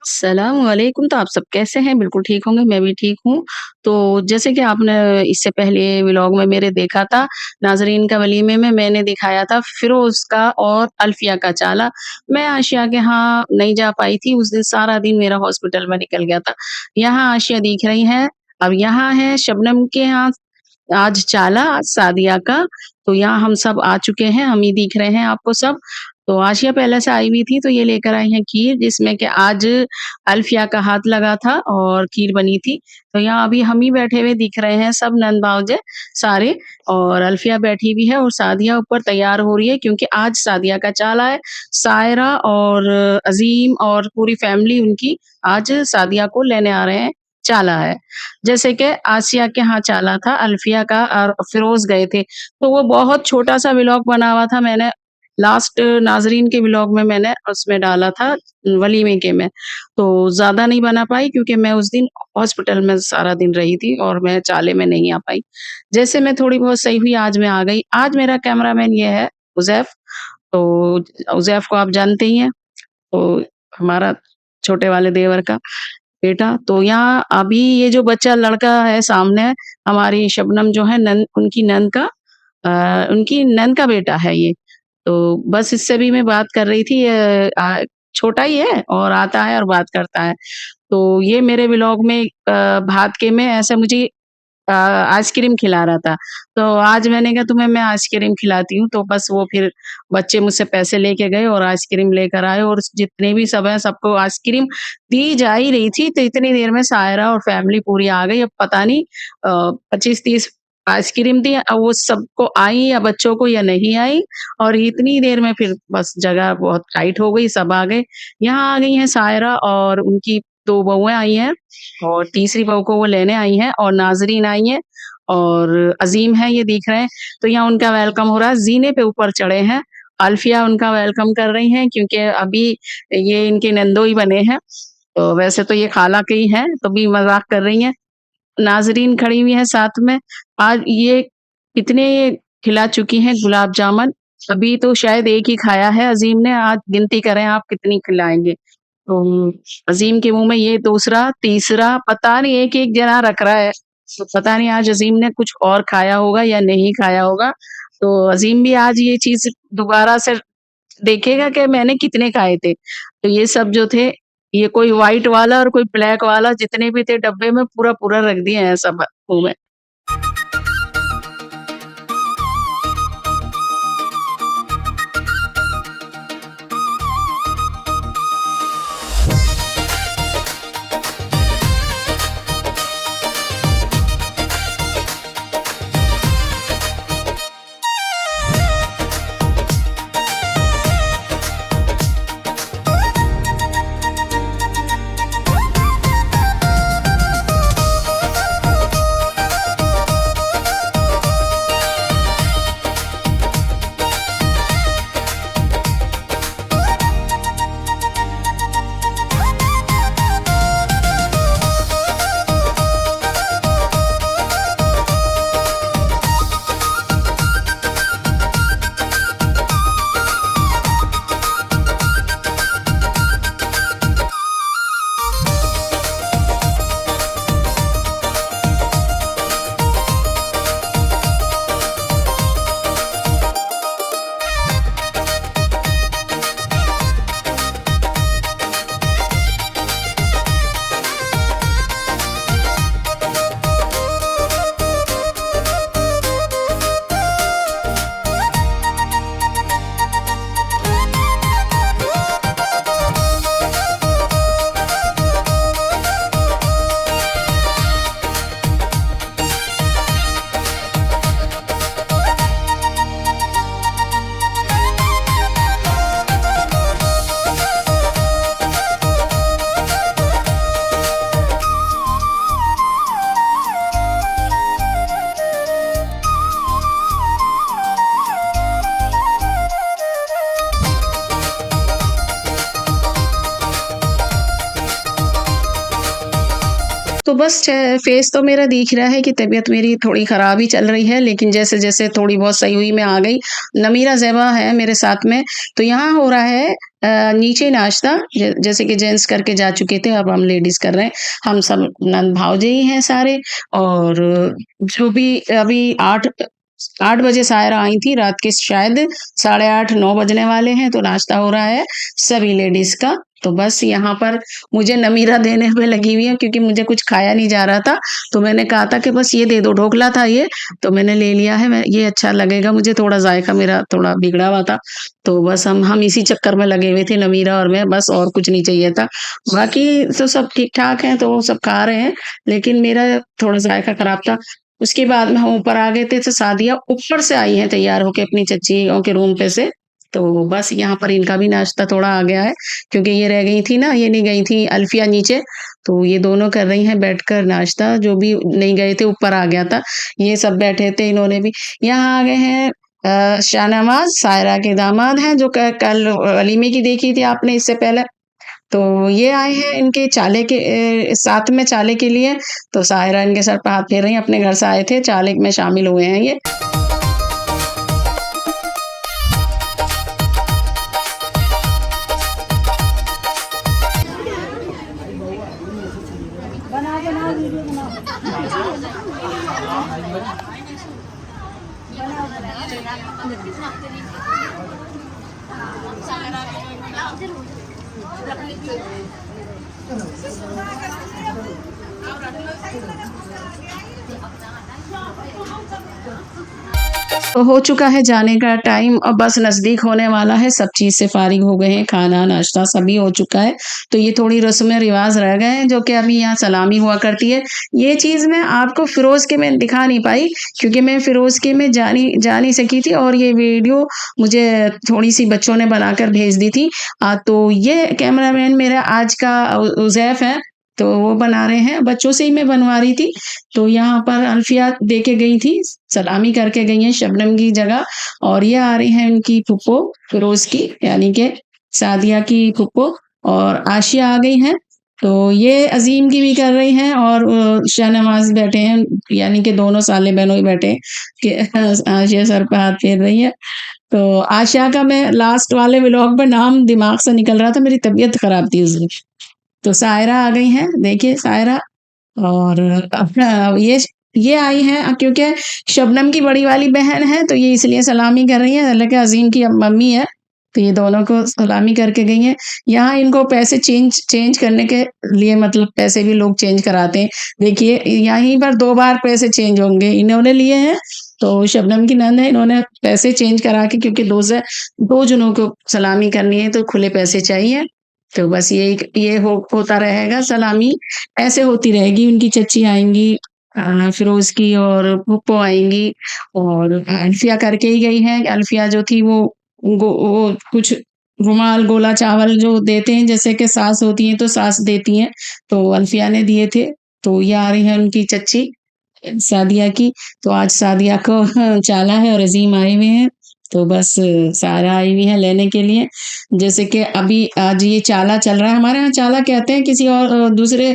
अस्सलाम वालेकुम। तो आप सब कैसे हैं? बिल्कुल ठीक होंगे, मैं भी ठीक हूँ। तो जैसे कि आपने इससे पहले व्लॉग में मेरे देखा था, नाज़रीन का वलीमे में मैंने दिखाया था फ़िरोज़ का और अल्फ़िया का चाला। मैं आशिया के यहाँ नहीं जा पाई थी, उस दिन सारा दिन मेरा हॉस्पिटल में निकल गया था। यहाँ आशिया दिख रही हैं, अब यहाँ है शबनम के यहाँ आज चाला सादिया का, तो यहाँ हम सब आ चुके हैं, हम ही दिख रहे हैं आपको सब। तो आशिया पहले से आई हुई थी, तो ये लेकर आई हैं खीर जिसमें कि आज अल्फ़िया का हाथ लगा था और खीर बनी थी। तो यहाँ अभी हम ही बैठे हुए दिख रहे हैं सब नंद-भावजे सारे और अल्फ़िया बैठी हुई है और सादिया ऊपर तैयार हो रही है क्योंकि आज सादिया का चाला है। सायरा और अज़ीम और पूरी फैमिली उनकी आज सादिया को लेने आ रहे हैं, चाला है। जैसे कि आसिया के यहाँ चाला था, अल्फ़िया का और फ़िरोज़ गए थे। तो वो बहुत छोटा-सा व्लॉग बना हुआ था मैंने लास्ट नाज़रीन के व्लॉग में मैंने उसमें डाला था वलीमे के में। तो ज़्यादा नहीं बना पाई क्योंकि मैं उस दिन हॉस्पिटल में सारा दिन रही थी और मैं चाले में नहीं आ पाई। जैसे मैं थोड़ी बहुत सही हुई आज मैं आ गई। आज मेरा कैमरामैन ये है उज़ैफ़, तो उज़ैफ़ को आप जानते ही हैं, तो हमारा छोटे वाले देवर का बेटा। तो यहाँ अभी ये जो बच्चा लड़का है सामने हमारी शबनम जो है नन उनकी नंद का उनकी नंद का बेटा है ये। तो बस इससे भी मैं बात कर रही थी छोटा ही है और आता है और बात करता है। तो ये मेरे व्लॉग में भात के में ऐसे मुझे आइसक्रीम खिला रहा था। तो आज मैंने कहा तुम्हें मैं आइसक्रीम खिलाती हूँ, तो बस वो फिर बच्चे मुझसे पैसे लेके गए और आइसक्रीम लेकर आए और जितने भी सब हैं सबको आइसक्रीम दी जा ही रही थी, तो इतनी देर में सायरा और फैमिली पूरी आ गई। अब पता नहीं 25-30 आइसक्रीम थी वो सबको आई या बच्चों को या नहीं आई और इतनी देर में फिर बस जगह बहुत टाइट हो गई, सब आ गए। यहाँ आ गई हैं सायरा और उनकी 2 बहुएँ आई हैं और तीसरी बहू को वो लेने आई हैं और नाज़रीन आई हैं और अज़ीम है ये दिख रहे हैं। तो यहाँ उनका वेलकम हो रहा है, ज़ीने पे ऊपर चढ़े हैं। अल्फ़िया उनका वेलकम कर रही हैं क्योंकि अभी ये इनके नंदोई बने हैं। तो वैसे तो ये खाला के ही हैं, तो भी मज़ाक कर रही हैं। नाज़रीन खड़ी हुई हैं साथ में। आज ये कितने खिला चुकी हैं गुलाब जामुन, अभी तो शायद 1 ही खाया है अज़ीम ने, आज गिनती करें आप कितनी खिलाएँगे। तो अज़ीम के मुँह में ये दूसरा, तीसरा पता नहीं एक-एक जना रख रहा है। तो पता नहीं आज अज़ीम ने कुछ और खाया होगा या नहीं खाया होगा। तो अज़ीम भी आज ये चीज़ दोबारा से देखेगा कि मैंने कितने खाए थे। तो ये सब जो थे, ये कोई व्हाइट वाला और कोई ब्लैक वाला जितने भी थे डब्बे में पूरा-पूरा रख दिए हैं सब मुँह में। तो बस फेस तो मेरा दिख रहा है कि तबीयत मेरी थोड़ी ख़राब ही चल रही है, लेकिन जैसे-जैसे थोड़ी बहुत सही हुई मैं आ गई। नमीरा ज़ेबा है मेरे साथ में, तो यहाँ हो रहा है नीचे नाश्ता जैसे कि जेंट्स करके जा चुके थे, अब हम लेडीज़ कर रहे हैं। हम सब नंद भावजे ही हैं सारे और जो भी अभी 8 बजे सायरा आई थी, रात के शायद साढ़े 8 9 बजने वाले हैं, तो नाश्ता हो रहा है सभी लेडीज़ का। तो बस यहाँ पर मुझे नमीरा देने में लगी हुई है क्योंकि मुझे कुछ खाया नहीं जा रहा था, तो मैंने कहा था कि बस ये दे दो, ढोकला था ये, तो मैंने ले लिया है, मैं ये अच्छा लगेगा मुझे, थोड़ा ज़ायक़ा मेरा थोड़ा बिगड़ा हुआ था। तो बस हम इसी चक्कर में लगे हुए थे नमीरा और मैं, बस और कुछ नहीं चाहिए था। बाकी तो सब ठीक-ठाक हैं, तो वो सब खा रहे हैं, लेकिन मेरा थोड़ा ज़ायक़ा ख़राब था। उसके बाद में हम ऊपर आ गए थे, तो सादिया ऊपर से आई हैं तैयार होके अपनी चच्चियों के रूम पे से, तो बस यहाँ पर इनका भी नाश्ता थोड़ा आ गया है, क्योंकि ये रह गई थी ना, ये नहीं गई थी अल्फिया नीचे, तो ये दोनों कर रही हैं बैठकर नाश्ता, जो भी नहीं गए थे ऊपर आ गया था। ये सब बैठे थे, इन्होंने भी यहाँ आ गए हैं शाहनवाज़, सायरा के दामाद हैं, जो कल वलीमे की देखी थी आपने इससे पहले। तो ये आए हैं इनके चाले के साथ में चाले के लिए, तो सायरा इनके सर पे हाथ फेर रही हैं, अपने घर से आए थे, चाले में शामिल हुए हैं ये। तो हो चुका है जाने का टाइम, अब बस नज़दीक होने वाला है, सब चीज़ से फ़ारिग हो गए हैं, खाना, नाश्ता सभी हो चुका है। तो ये थोड़ी रस्म-ए-रिवाज़ रह गए हैं, जो कि अभी यहाँ सलामी हुआ करती है। ये चीज़ मैं आपको फ़िरोज़ के में दिखा नहीं पाई, क्योंकि मैं फ़िरोज़ के में जा नहीं सकी थी और ये वीडियो मुझे थोड़ी-सी बच्चों ने बनाकर भेज दी थी। तो ये कैमरामैन मेरा आज का उज़ैफ़ है, तो वो बना रहे हैं, बच्चों से ही मैं बनवा रही थी। तो यहाँ पर अल्फिया दे के गई थी, सलामी करके गई हैं शबनम की जगह, और ये आ रही हैं उनकी फूफो फ़िरोज़ की, यानी कि सादिया की फूफो, और आशिया आ गई हैं। तो ये अज़ीम की भी कर रही हैं और शाहनवाज़ बैठे हैं, यानी कि दोनों साले बहनोई ही बैठे हैं कि आशिया सर पे हाथ फेर रही है। तो आशिया का मैं लास्ट वाले व्लॉग में नाम दिमाग से निकल रहा था, मेरी तबीयत ख़राब थी उस दिन। तो सायरा आ गई हैं, देखिए सायरा, और अपना ये आई हैं क्योंकि शबनम की बड़ी वाली बहन है, तो ये इसलिए सलामी कर रही हैं, हालाँकि अज़ीम की अब मम्मी है, तो ये दोनों को सलामी करके गई हैं। यहाँ इनको पैसे चेंज करने के लिए, मतलब पैसे भी लोग चेंज कराते हैं। देखिए यहीं पर 2 बार पैसे चेंज होंगे, इन्होंने लिए हैं, तो शबनम की नंद है, इन्होंने पैसे चेंज करा के, क्योंकि 2 जनों को सलामी करनी है, तो खुले पैसे चाहिए। तो बस ये होता रहेगा सलामी, ऐसे होती रहेगी। उनकी चच्ची आएँगी, फ़िरोज़ की और फूफो आएँगी, और अल्फिया करके ही गई हैं। अल्फिया जो थी वो कुछ रुमाल, गोला चावल जो देते हैं, जैसे कि सास होती हैं तो सास देती हैं, तो अल्फिया ने दिए थे। तो ये आ रही हैं उनकी चच्ची सादिया की, तो आज सादिया को चाला है और अज़ीम आए हुए हैं, तो बस सायरा आई हुई है लेने के लिए। जैसे कि अभी आज ये चाला चल रहा है, हमारे यहाँ चाला कहते हैं, किसी और दूसरे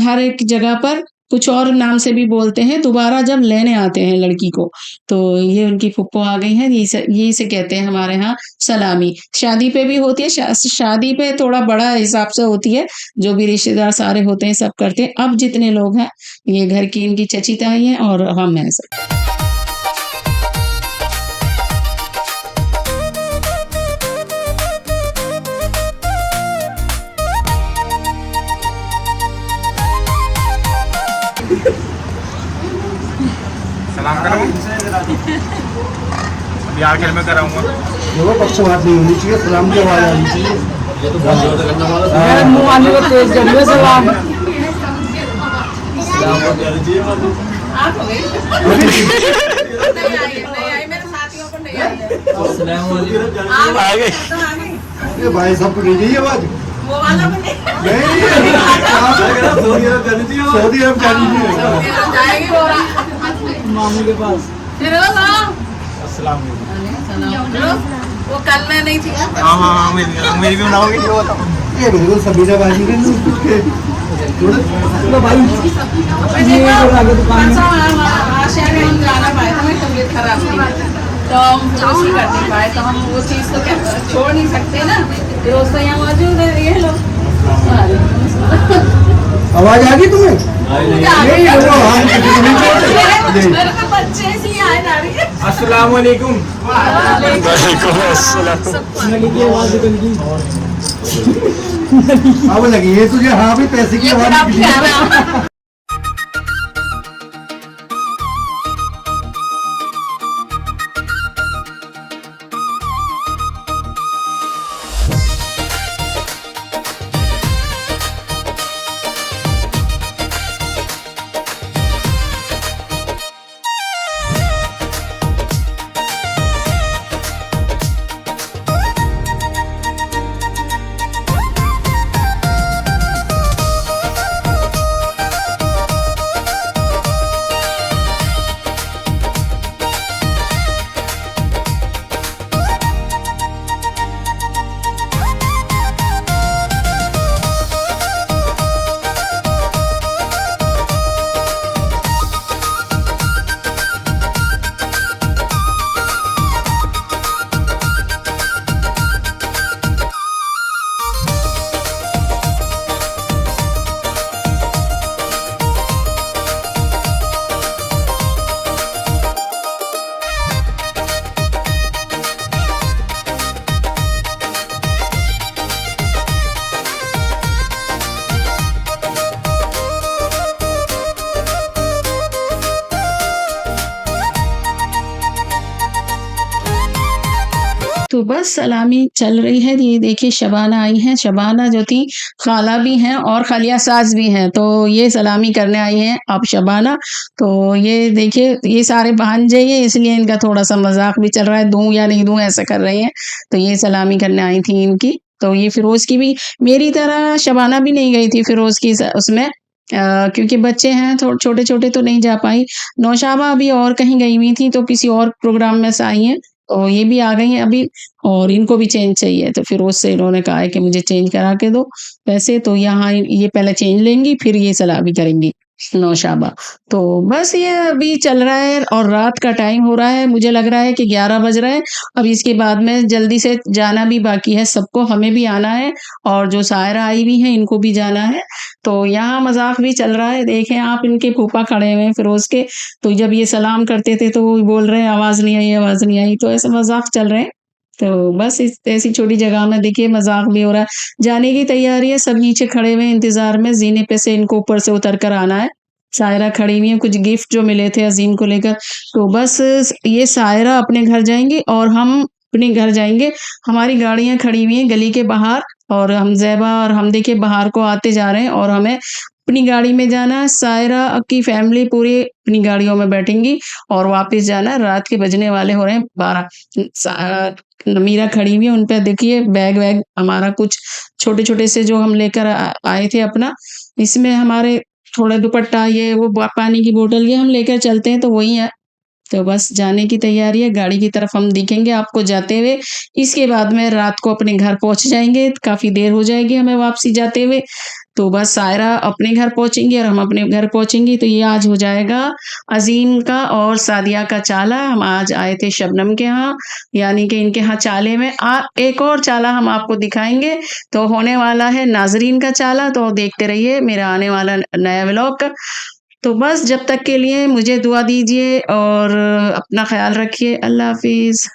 हर एक जगह पर कुछ और नाम से भी बोलते हैं, दोबारा जब लेने आते हैं लड़की को। तो ये उनकी फूफो आ गई हैं, यही से कहते हैं हमारे यहाँ सलामी। शादी पे भी होती है, शादी पे थोड़ा बड़ा हिसाब से होती है, जो भी रिश्तेदार सारे होते हैं सब करते हैं। अब जितने लोग हैं, ये घर की इनकी चची ताई हैं और हम हैं सब। सलाम करो। अभी आखिर में कराऊंगा। देखो पक्षपात नहीं होनी चाहिए, सलाम की आवाज आनी चाहिए। मेरे मुंह वाले को तेज करिए सलाम। ये भाई सबको नहीं चाहिए आवाज, वो वाला भी नहीं। सऊदी अरब जानी चाहिए। जाएगी वो मामू के पास। अस्सलाम वालेकुम। वो कल में नहीं थी। हाँ मेरी भी बनाओगे, ये बिल्कुल सभी बाजी लो भाई ये जो आगे दुकान में आशिया में हम जाना पाए थे, मेरी तबीयत खराब थी तो हम फिर उसी कर नहीं पाए, तो हम वो चीज़ तो क्या छोड़ नहीं सकते ना। रोज तो यहाँ मौजूद है ये लोग। आवाज आ गई तुम्हें? नहीं, वो हम किसी को नहीं छोड़ते। मेरे तो बच्चे इसलिए आए जा रही है। अस्सलाम वालेकुम। नली की आवाज निकल गई। अब लगी है तुझे? हाँ भी पैसे की आवाज आप निकली। कहना तो बस सलामी चल रही है। ये देखिए शबाना आई हैं, शबाना जो थी खाला भी हैं और खालिया सास भी हैं, तो ये सलामी करने आई हैं अब शबाना। तो ये देखिए ये सारे भांजे ही हैं, इसलिए इनका थोड़ा सा मजाक भी चल रहा है, दूं या नहीं दूं ऐसा कर रही हैं। तो ये सलामी करने आई थी इनकी। तो ये फिरोज की भी मेरी तरह शबाना भी नहीं गई थी फिरोज की उसमें, क्योंकि बच्चे हैं थोड़े छोटे छोटे तो नहीं जा पाई। नौशाबा अभी और कहीं गई हुई थी, तो किसी और प्रोग्राम में से आई हैं, तो ये भी आ गई हैं अभी। और इनको भी चेंज चाहिए, तो फिर उससे इन्होंने कहा है कि मुझे चेंज करा के दो। वैसे तो यहाँ ये पहले चेंज लेंगी, फिर ये सलामी करेंगी नौशाबा। तो बस ये अभी चल रहा है और रात का टाइम हो रहा है, मुझे लग रहा है कि 11 बज रहे हैं। अब इसके बाद में जल्दी से जाना भी बाकी है सबको, हमें भी आना है और जो सायरा आई भी हैं इनको भी जाना है। तो यहाँ मजाक भी चल रहा है, देखें आप इनके फूफा खड़े हुए हैं फिरोज के। तो जब ये सलाम करते थे तो वो बोल रहे हैं आवाज नहीं आई, आवाज नहीं आई, तो ऐसे मजाक चल रहे हैं। तो बस इस ऐसी छोटी जगह में देखिए मजाक भी हो रहा है। जाने की तैयारी है, सब नीचे खड़े हुए हैं इंतजार में, जीने पे से इनको ऊपर से उतर कर आना है। सायरा खड़ी हुई है, कुछ गिफ्ट जो मिले थे अजीम को लेकर। तो बस ये सायरा अपने घर जाएंगी और हम अपने घर जाएंगे। हमारी गाड़ियां खड़ी हुई हैं गली के बाहर और हम ज़ैबा और हम देखिए बाहर को आते जा रहे हैं और हमें अपनी गाड़ी में जाना है। सायरा की फैमिली पूरी अपनी गाड़ियों में बैठेंगी और वापस जाना है। रात के बजने वाले हो रहे हैं 12। मीरा खड़ी हुई है, उन पे देखिए बैग वैग हमारा कुछ छोटे छोटे से जो हम लेकर आए थे अपना, इसमें हमारे थोड़ा दुपट्टा ये वो पानी की बोतल ये हम लेकर चलते हैं, तो वही है। तो बस जाने की तैयारी है, गाड़ी की तरफ हम दिखेंगे आपको जाते हुए। इसके बाद में रात को अपने घर पहुंच जाएंगे, काफी देर हो जाएगी हमें वापसी जाते हुए। तो बस सायरा अपने घर पहुंचेंगी और हम अपने घर पहुंचेंगी। तो ये आज हो जाएगा अजीम का और सादिया का चाला। हम आज आए थे शबनम के यहाँ, यानी कि इनके यहाँ चाले में एक और चाला हम आपको दिखाएंगे। तो होने वाला है नाजरीन का चाला, तो देखते रहिए मेरा आने वाला नया व्लॉग। तो बस जब तक के लिए मुझे दुआ दीजिए और अपना ख्याल रखिए। अल्लाह हाफिज।